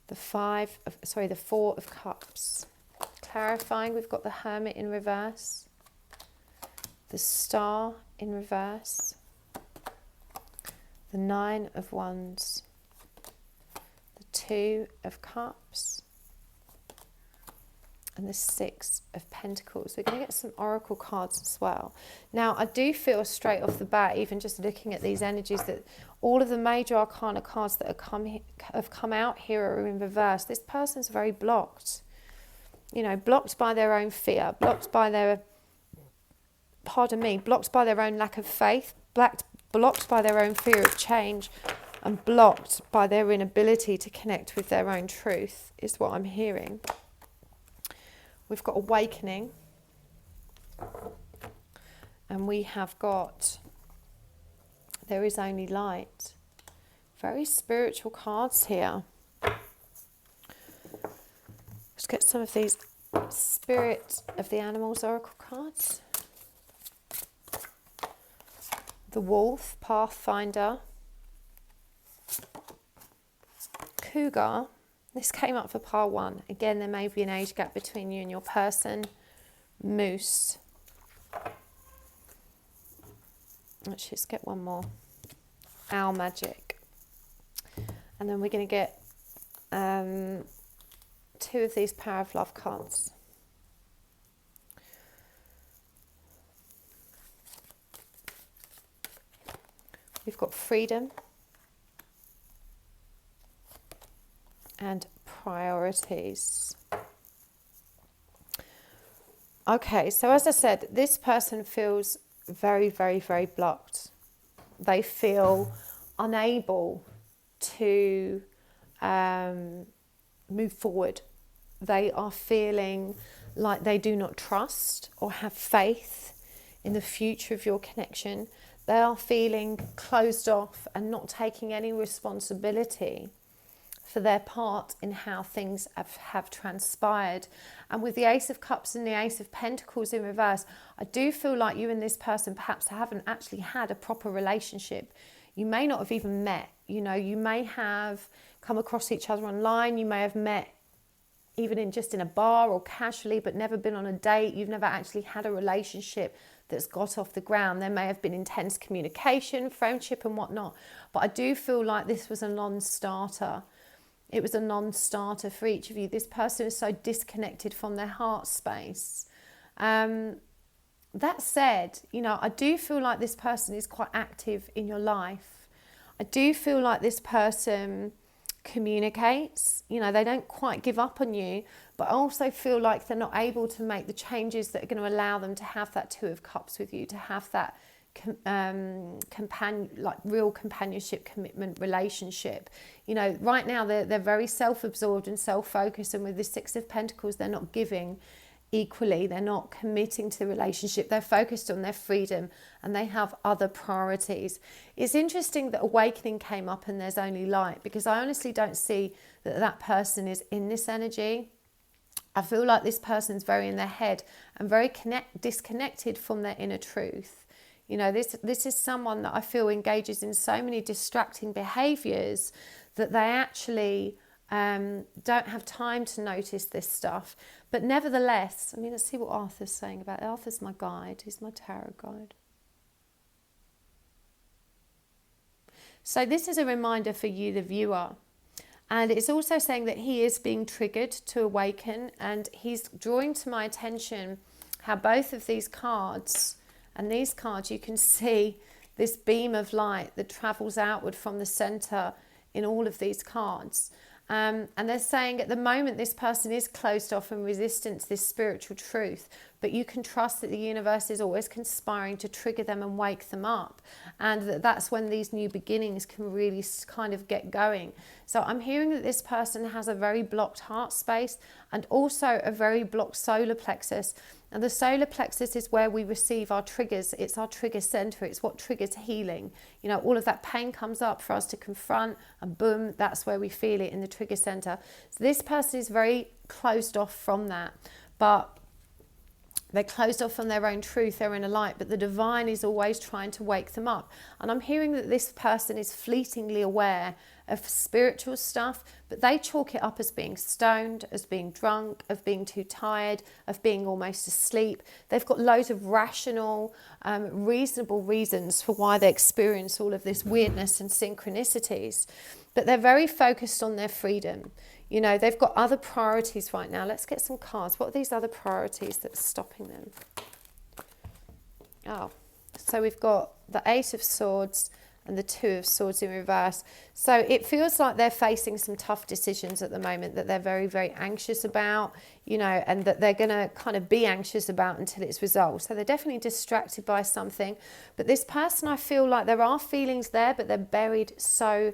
S1: the Four of Cups. Clarifying, we've got the Hermit in reverse, the Star in reverse, the Nine of Wands, the Two of Cups, and the Six of Pentacles. We're going to get some oracle cards as well. Now, I do feel straight off the bat, even just looking at these energies, that all of the major arcana cards that have come out here are in reverse. This person's very blocked. You know, blocked by their own fear, blocked by their, blocked by their own lack of faith, blocked by their own fear of change, and blocked by their inability to connect with their own truth, is what I'm hearing. We've got awakening, and we have got there is only light. Very spiritual cards here. Let's get some of these Spirit of the Animals oracle cards. The Wolf, Pathfinder, Cougar. This came up for pile 1. Again, there may be an age gap between you and your person. Moose. Let's just get one more. Owl Magic. And then we're going to get 2 of these Power of Love cards. We've got Freedom and Priorities. Okay, so as I said, this person feels very, very, very blocked. They feel unable to move forward. They are feeling like they do not trust or have faith in the future of your connection. They are feeling closed off and not taking any responsibility for their part in how things have transpired. And with the Ace of Cups and the Ace of Pentacles in reverse, I do feel like you and this person perhaps haven't actually had a proper relationship. You may not have even met. You know, you may have come across each other online. You may have met even just in a bar or casually, but never been on a date. You've never actually had a relationship that's got off the ground. There may have been intense communication, friendship and whatnot. But I do feel like this was a non-starter. It was a non-starter for each of you. This person is so disconnected from their heart space. That said, you know, I do feel like this person is quite active in your life. I do feel like this person communicates. You know, they don't quite give up on you, but I also feel like they're not able to make the changes that are going to allow them to have that Two of Cups with you, to have that real companionship, commitment, relationship. You know, right now they're very self-absorbed and self-focused, and with the Six of Pentacles, they're not giving equally. They're not committing to the relationship. They're focused on their freedom and they have other priorities. It's interesting that awakening came up and there's only light, because I honestly don't see that person is in this energy. I feel like this person's very in their head and very disconnected from their inner truth. You know, this is someone that I feel engages in so many distracting behaviours that they actually don't have time to notice this stuff. But nevertheless, I mean, let's see what Arthur's saying about it. Arthur's my guide. He's my tarot guide. So this is a reminder for you, the viewer. And it's also saying that he is being triggered to awaken. And he's drawing to my attention how both of these cards and these cards, you can see this beam of light that travels outward from the center in all of these cards. And they're saying at the moment this person is closed off and resistant to this spiritual truth, but you can trust that the universe is always conspiring to trigger them and wake them up, and that's when these new beginnings can really kind of get going. So I'm hearing that this person has a very blocked heart space and also a very blocked solar plexus. And the solar plexus is where we receive our triggers. It's our trigger center. It's what triggers healing. You know, all of that pain comes up for us to confront, and boom, that's where we feel it, in the trigger center. So this person is very closed off from that, but they're closed off from their own truth. They're in a light, but the divine is always trying to wake them up. And I'm hearing that this person is fleetingly aware of spiritual stuff, but they chalk it up as being stoned, as being drunk, of being too tired, of being almost asleep. They've got loads of rational, reasonable reasons for why they experience all of this weirdness and synchronicities, but they're very focused on their freedom. You know, they've got other priorities right now. Let's get some cards. What are these other priorities that's stopping them? Oh, so we've got the Eight of Swords and the Two of Swords in reverse. So it feels like they're facing some tough decisions at the moment that they're very, very anxious about, you know, and that they're going to kind of be anxious about until it's resolved. So they're definitely distracted by something. But this person, I feel like there are feelings there, but they're buried so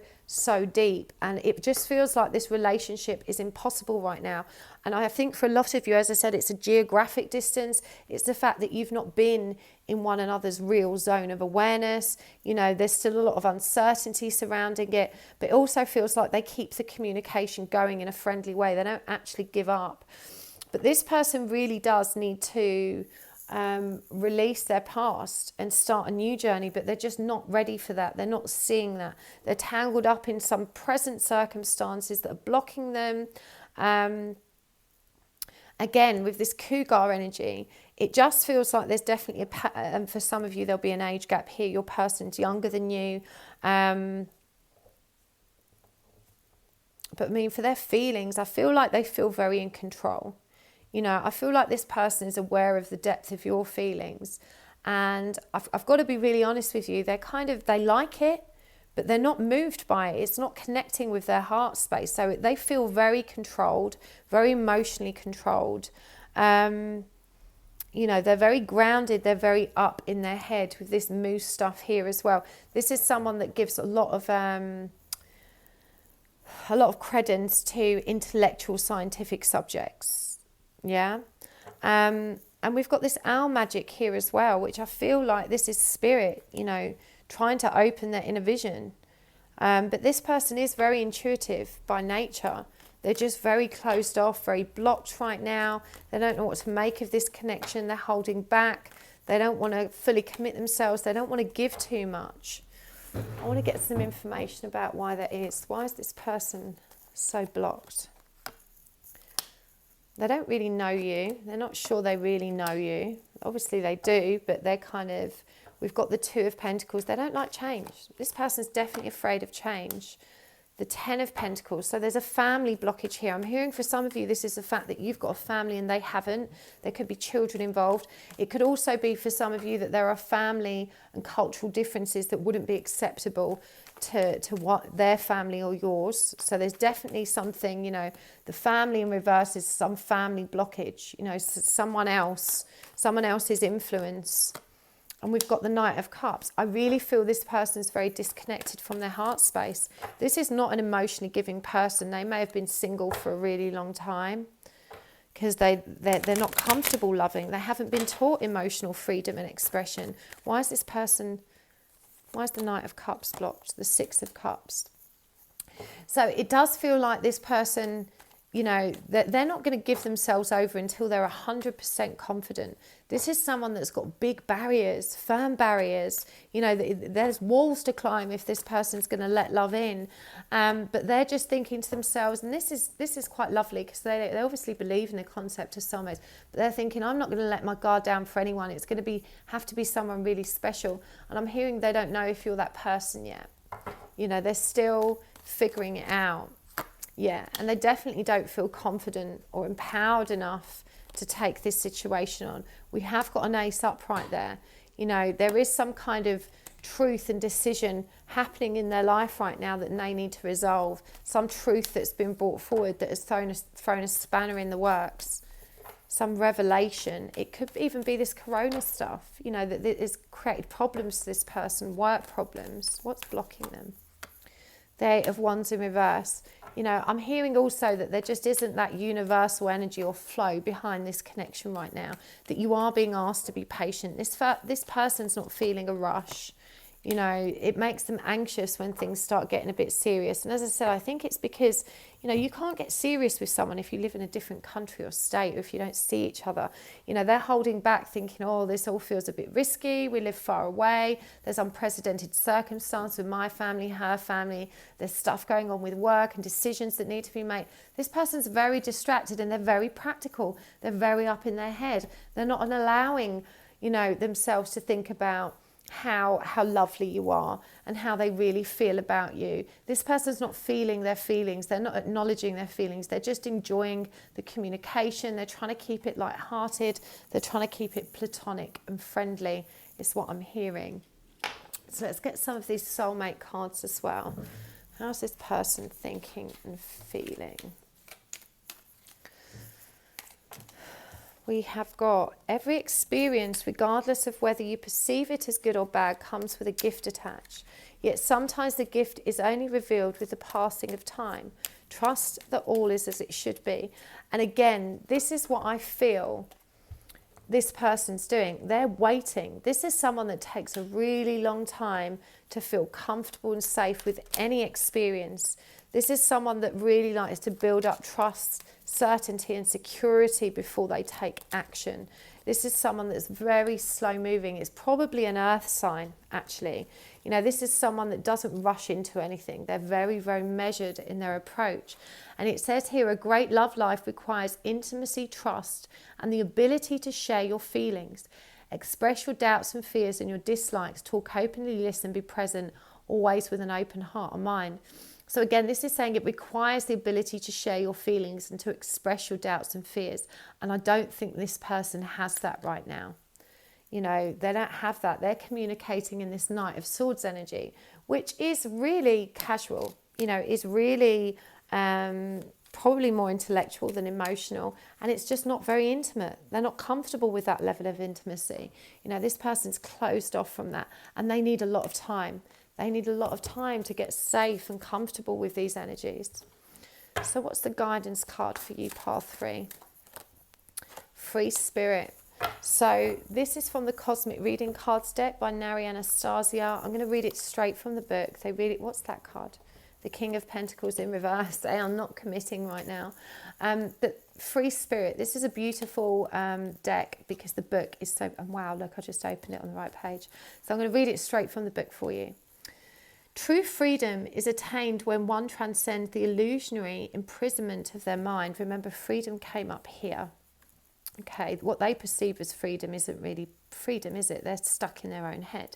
S1: deep. And it just feels like this relationship is impossible right now. And I think for a lot of you, as I said, it's a geographic distance. It's the fact that you've not been in one another's real zone of awareness. You know, there's still a lot of uncertainty surrounding it, but it also feels like they keep the communication going in a friendly way. They don't actually give up. But this person really does need to release their past and start a new journey, but they're just not ready for that. They're not seeing that. They're tangled up in some present circumstances that are blocking them. Again, with this Cougar energy, it just feels like there's definitely for some of you, there'll be an age gap here. Your person's younger than you. But I mean, for their feelings, I feel like they feel very in control. You know, I feel like this person is aware of the depth of your feelings. And I've got to be really honest with you. They like it, but they're not moved by it. It's not connecting with their heart space. So they feel very controlled, very emotionally controlled. You know, they're very grounded. They're very up in their head with this moose stuff here as well. This is someone that gives a lot of credence to intellectual scientific subjects. Yeah. And we've got this owl magic here as well, which I feel like this is spirit, you know, trying to open their inner vision. But this person is very intuitive by nature. They're just very closed off, very blocked right now. They don't know what to make of this connection. They're holding back. They don't want to fully commit themselves. They don't want to give too much. I want to get some information about why that is. Why is this person so blocked? They don't really know you. They're not sure they really know you. Obviously they do, but they're kind of, we've got the Two of Pentacles. They don't like change. This person's definitely afraid of change. The Ten of Pentacles. So there's a family blockage here. I'm hearing for some of you, this is the fact that you've got a family and they haven't. There could be children involved. It could also be for some of you that there are family and cultural differences that wouldn't be acceptable to what their family or yours. So there's definitely something, you know, the family in reverse is some family blockage, you know, someone else's influence. And we've got the Knight of Cups. I really feel this person's very disconnected from their heart space. This is not an emotionally giving person. They may have been single for a really long time because they're not comfortable loving. They haven't been taught emotional freedom and expression. Why is this person, why is the Knight of Cups blocked? The Six of Cups. So it does feel like this person, you know, they're not going to give themselves over until they're 100% confident. This is someone that's got big barriers, firm barriers. You know, there's walls to climb if this person's going to let love in. But they're just thinking to themselves, and this is quite lovely because they obviously believe in the concept of soulmates. But they're thinking, I'm not going to let my guard down for anyone. It's going to have to be someone really special. And I'm hearing they don't know if you're that person yet. You know, they're still figuring it out. Yeah, and they definitely don't feel confident or empowered enough to take this situation on. We have got an ace up right there. You know, there is some kind of truth and decision happening in their life right now that they need to resolve. Some truth that's been brought forward that has thrown a spanner in the works. Some revelation. It could even be this corona stuff, you know, that has created problems to this person, work problems. What's blocking them? The Eight of Wands in reverse. You know, I'm hearing also that there just isn't that universal energy or flow behind this connection right now, that you are being asked to be patient. This person's not feeling a rush. You know, it makes them anxious when things start getting a bit serious. And as I said, I think it's because, you know, you can't get serious with someone if you live in a different country or state, or if you don't see each other. You know, they're holding back thinking, oh, this all feels a bit risky. We live far away. There's unprecedented circumstance with my family, her family. There's stuff going on with work and decisions that need to be made. This person's very distracted and they're very practical. They're very up in their head. They're not allowing, you know, themselves to think about how lovely you are and how they really feel about you. This person's not feeling their feelings. They're not acknowledging their feelings. They're just enjoying the communication. They're trying to keep it light-hearted. They're trying to keep it platonic and friendly is what I'm hearing. So let's get some of these soulmate cards as well. How's this person thinking and feeling? We have got every experience, regardless of whether you perceive it as good or bad, comes with a gift attached. Yet sometimes the gift is only revealed with the passing of time. Trust that all is as it should be. And again, this is what I feel this person's doing. They're waiting. This is someone that takes a really long time to feel comfortable and safe with any experience. This is someone that really likes to build up trust, certainty and security before they take action. This is someone that's very slow moving. It's probably an earth sign, actually. You know, this is someone that doesn't rush into anything. They're very, very measured in their approach. And it says here, a great love life requires intimacy, trust, and the ability to share your feelings. Express your doubts and fears and your dislikes. Talk openly, listen, be present, always with an open heart and mind. So again, this is saying it requires the ability to share your feelings and to express your doubts and fears. And I don't think this person has that right now. You know, they don't have that. They're communicating in this Knight of Swords energy, which is really casual, you know, is really probably more intellectual than emotional. And it's just not very intimate. They're not comfortable with that level of intimacy. You know, this person's closed off from that and they need a lot of time. They need a lot of time to get safe and comfortable with these energies. So what's the guidance card for you, Path 3? free spirit. So this is from the Cosmic Reading Cards deck by Nari Anastasia. I'm going to read it straight from the book. They read it. What's that card? The King of Pentacles in reverse. They are not committing right now. But free spirit. This is a beautiful deck because the book is so... And wow, look, I just opened it on the right page. So I'm going to read it straight from the book for you. True freedom is attained when one transcends the illusionary imprisonment of their mind. Remember, freedom came up here. Okay, what they perceive as freedom isn't really freedom, is it? They're stuck in their own head.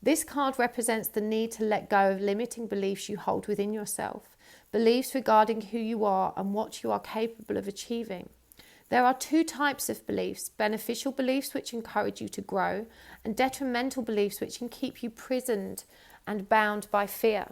S1: This card represents the need to let go of limiting beliefs you hold within yourself, beliefs regarding who you are and what you are capable of achieving. There are two types of beliefs: beneficial beliefs which encourage you to grow, and detrimental beliefs which can keep you prisoned and bound by fear.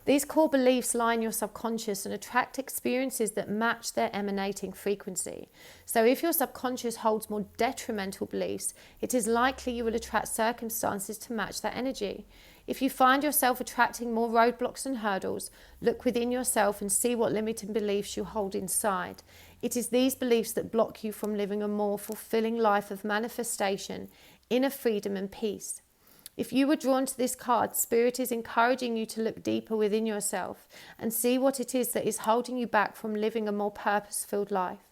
S1: These core beliefs lie in your subconscious and attract experiences that match their emanating frequency. So if your subconscious holds more detrimental beliefs, it is likely you will attract circumstances to match that energy. If you find yourself attracting more roadblocks and hurdles, look within yourself and see what limiting beliefs you hold inside. It is these beliefs that block you from living a more fulfilling life of manifestation, inner freedom and peace. If you were drawn to this card, Spirit is encouraging you to look deeper within yourself and see what it is that is holding you back from living a more purpose-filled life.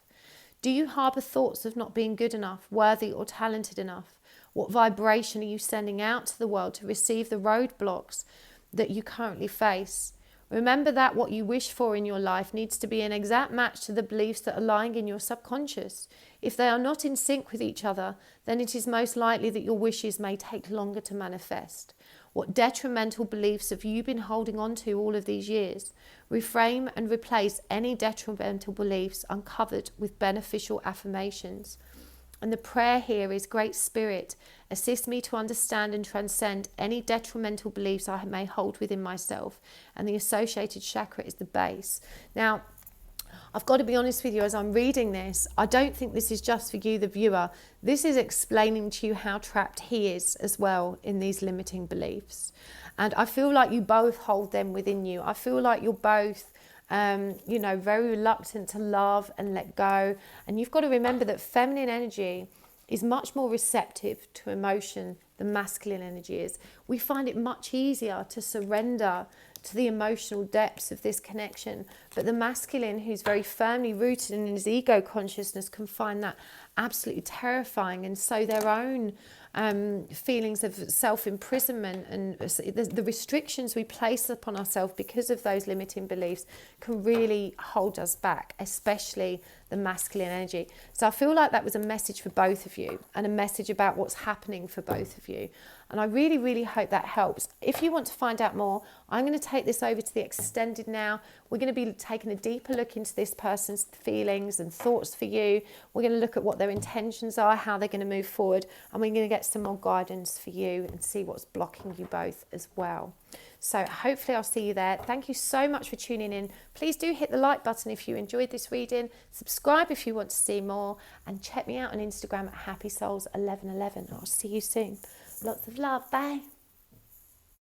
S1: Do you harbour thoughts of not being good enough, worthy or talented enough? What vibration are you sending out to the world to receive the roadblocks that you currently face? Remember that what you wish for in your life needs to be an exact match to the beliefs that are lying in your subconscious. If they are not in sync with each other, then it is most likely that your wishes may take longer to manifest. What detrimental beliefs have you been holding on to all of these years? Reframe and replace any detrimental beliefs uncovered with beneficial affirmations. And the prayer here is, Great Spirit, assist me to understand and transcend any detrimental beliefs I may hold within myself. And the associated chakra is the base. Now, I've got to be honest with you, as I'm reading this, I don't think this is just for you, the viewer. This is explaining to you how trapped he is as well in these limiting beliefs. And I feel like you both hold them within you. I feel like you're both very reluctant to love and let go. And you've got to remember that feminine energy is much more receptive to emotion than masculine energy is. We find it much easier to surrender to the emotional depths of this connection. But the masculine, who's very firmly rooted in his ego consciousness, can find that absolutely terrifying. And so their own feelings of self-imprisonment and the restrictions we place upon ourselves because of those limiting beliefs can really hold us back, especially the masculine energy. So I feel like that was a message for both of you and a message about what's happening for both of you. And I really, really hope that helps. If you want to find out more, I'm going to take this over to the extended now. We're going to be taking a deeper look into this person's feelings and thoughts for you. We're going to look at what their intentions are, how they're going to move forward, and we're going to get some more guidance for you and see what's blocking you both as well. So hopefully I'll see you there. Thank you so much for tuning in. Please do hit the like button if you enjoyed this reading. Subscribe if you want to see more. And check me out on Instagram at happysouls1111. I'll see you soon. Lots of love. Bye.